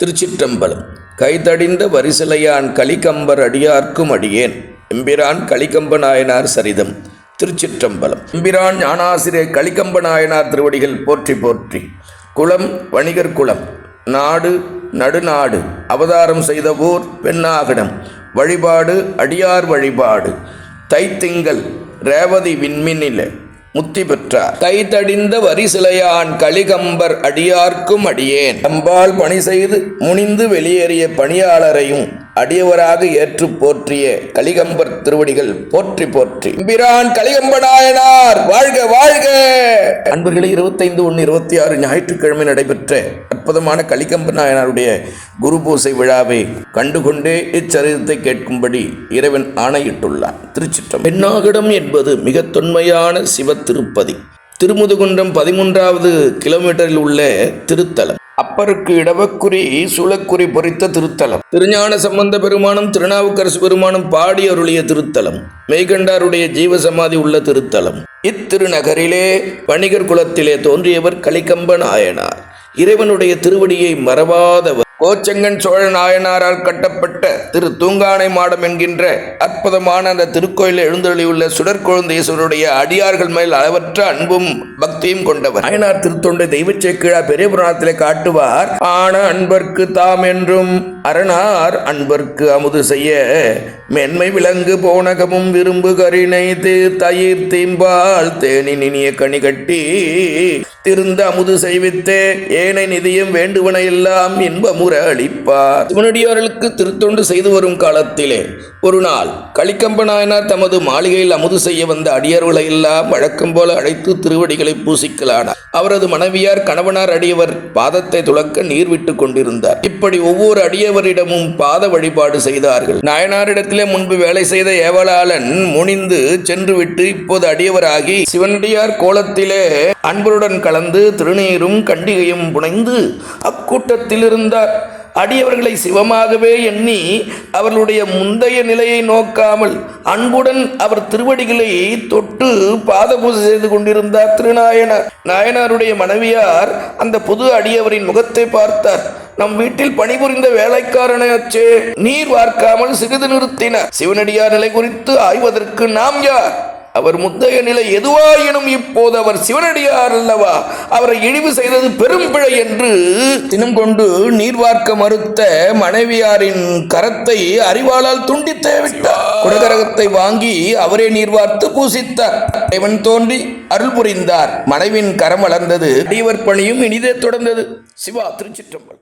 திருச்சிற்றம்பலம். கைதடிந்த வரிசிலையான் கலிகம்பர் அடியார்க்கும் அடியேன். எம்பிரான் கலிகம்ப நாயனார் சரிதம். திருச்சிற்றம்பலம். எம்பிரான் ஞானாசிரிய கலிகம்ப நாயனார் திருவடிகள் போற்றி போற்றி. குலம் வணிகர் குலம், நாடு நடுநாடு, அவதாரம் செய்த ஊர் பெண்ணாகடம், வழிபாடு அடியார் வழிபாடு. தைத்திங்கள் ரேவதி விண்மினில முத்தி பெற்றார். கைதடிந்த வரிசிலையான் கலிகம்பர் அடியார்க்கும் அடியேன். அம்பாள் பணி செய்து முனிந்து வெளியேறிய பணியாளரையும் அடியவராக ஏற்று போற்றிய கலிகம்பர் திருவடிகள் போற்றி போற்றி. எம்பிரான் கலிகம்ப நாயனார் வாழ்க வாழ்க. அன்பர்களே, 25/1/26 ஞாயிற்றுக்கிழமை நடைபெற்ற அற்புதமான கலிகம்ப நாயனாருடைய குரு பூசை விழாவை கண்டுகொண்டே இச்சரிதத்தை கேட்கும்படி இறைவன் ஆணையிட்டுள்ளார். திருச்சிற்றம். பெண்ணாகடம் என்பது மிக தொன்மையான சிவ திருப்பதி. திருமுதுகுன்றம் 13வது கிலோமீட்டரில் உள்ள திருத்தலம். அப்பருக்கு இடவக்குறி சூளக்குறி பொறித்த திருத்தலம். திருஞான சம்பந்த பெருமானும் திருநாவுக்கரசு பெருமானும் பாடி அருளிய திருத்தலம். மெய்கண்டாருடைய ஜீவசமாதி உள்ள திருத்தலம். இத்திருநகரிலே வணிகர் குலத்திலே தோன்றியவர் கலிகம்ப நாயனார். இறைவனுடைய திருவடியை மறவாதவர். கோச்செங்கன் சோழ நாயனாரால் கட்டப்பட்ட திரு தூங்கானை மாடம் என்கின்ற அற்புதமான அந்த திருக்கோயிலில் எழுந்தருளியுள்ள சுடற்கொழுந்தீஸ்வருடைய அடியார்கள் மேல் அளவற்ற அன்பும் பக்தியும் கொண்டவர். நாயனார் திருத்தொண்டை தெய்வச் சேக்கிழா பெரிய புராணத்திலே காட்டுவார். ஆன அன்பர்க்கு தாம் என்றும் அரணார் அன்பர்க்கு அமுது செய்ய மென்மை விலங்கு போனகமும் விரும்பு கரிணை தயிர் தீம்பால் தேனி நினிய கனி கட்டி திருந்த அமுது செய்வித்தே ஏனை நிதியம் வேண்டுவன எல்லாம் இன்பமுற அளிப்பார். சிவனடியார்களுக்கு திருத்தொண்டு செய்து வரும் காலத்திலே ஒரு நாள் கலிகம்ப நாயனார் தமது மாளிகையில் அமுது செய்ய வந்த அடியார்களை எல்லாம் வழக்கம் போல அழைத்து திருவடிகளை பூசிக்கலானார். அவரது மனைவியார் கணவனார் அடியவர் பாதத்தை துளக்க நீர் விட்டு கொண்டிருந்தார். இப்படி ஒவ்வொரு அடியவரிடமும் பாத வழிபாடு செய்தார்கள். நாயனாரிடத்திலே முன்பு வேலை செய்த ஏவலாளன் முனிந்து சென்று விட்டு இப்போது அடியவராகி சிவனடியார் கோலத்திலே அன்பருடன் கலந்து திருநீரும் கண்டிகையும் புனைந்து அக்கூட்டத்தில் இருந்தார். அடியவர்களை சிவமாகவே எண்ணி அவர்களுடைய முந்தைய நிலையை நோக்காமல் அன்புடன் அவர் திருவடிகளை தொட்டு பாத பூஜை செய்து கொண்டிருந்தார் திருநாயனார். நாயனாருடைய மனைவியார் அந்த புது அடியவரின் முகத்தை பார்த்தார். நம் வீட்டில் பணிபுரிந்த வேலைக்காரனாச்சே, நீர் வார்க்காமல் சிறிது நிறுத்தினார். சிவனடியார் நிலை குறித்து ஆய்வதற்கு நாம் யார்? அவர் முந்தைய நிலை எதுவாயினும் இப்போது அவர் சிவனடியார் அல்லவா? அவரை இழிவு செய்தது பெரும் பிழை என்று தினம் கொண்டு நீர்வார்க்க மறுத்த மனைவியாரின் கரத்தை அறிவாளால் துண்டித்தே விட்டார். குடகரகத்தை வாங்கி அவரே நீர்வார்த்து பூசித்தார். இவன் தோன்றி அருள் புரிந்தார். மனைவின் கரம் வளர்ந்தது. அடியவர் பணியும் இனிதே தொடர்ந்தது. சிவா. திருச்சிற்றம்பலம்.